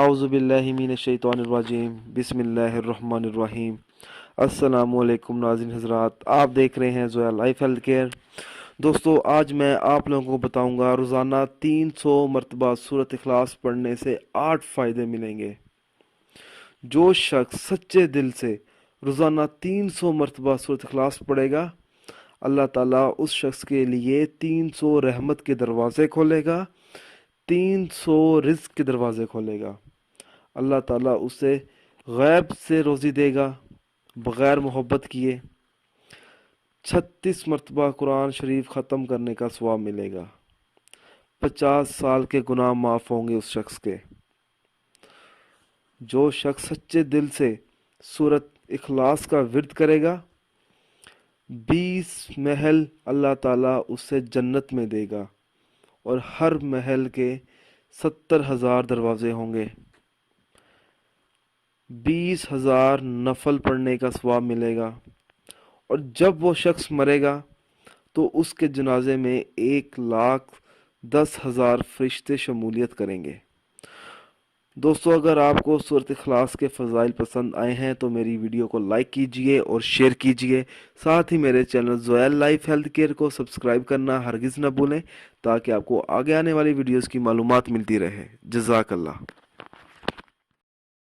اعوذ باللہ من الشیطان الرجیم بسم اللہ الرحمن الرحیم۔ السلام علیکم ناظرین حضرات، آپ دیکھ رہے ہیں زویا لائف ہیلتھ کیئر۔ دوستو، آج میں آپ لوگوں کو بتاؤں گا روزانہ 300 مرتبہ سورۃ اخلاص پڑھنے سے 8 فائدے ملیں گے۔ جو شخص سچے دل سے روزانہ 300 مرتبہ سورۃ اخلاص پڑھے گا، اللہ تعالیٰ اس شخص کے لیے 300 رحمت کے دروازے کھولے گا، 300 رزق کے دروازے کھولے گا۔ اللہ تعالیٰ اسے غیب سے روزی دے گا بغیر محبت کیے۔ 36 مرتبہ قرآن شریف ختم کرنے کا ثواب ملے گا۔ 50 سال کے گناہ معاف ہوں گے اس شخص کے۔ جو شخص سچے دل سے سورۃ اخلاص کا ورد کرے گا، 20 محل اللہ تعالیٰ اسے جنت میں دے گا، اور ہر محل کے 70,000 دروازے ہوں گے۔ 20,000 نفل پڑھنے کا ثواب ملے گا، اور جب وہ شخص مرے گا تو اس کے جنازے میں 1,10,000 فرشتے شمولیت کریں گے۔ دوستو، اگر آپ کو سورۃ اخلاص کے فضائل پسند آئے ہیں تو میری ویڈیو کو لائک کیجئے اور شیئر کیجئے۔ ساتھ ہی میرے channel Zoya life health care کو سبسکرائب کرنا ہرگز نہ بھولیں، تاکہ آپ کو آگے آنے والی ویڈیوز کی معلومات ملتی رہے۔ جزاک اللہ۔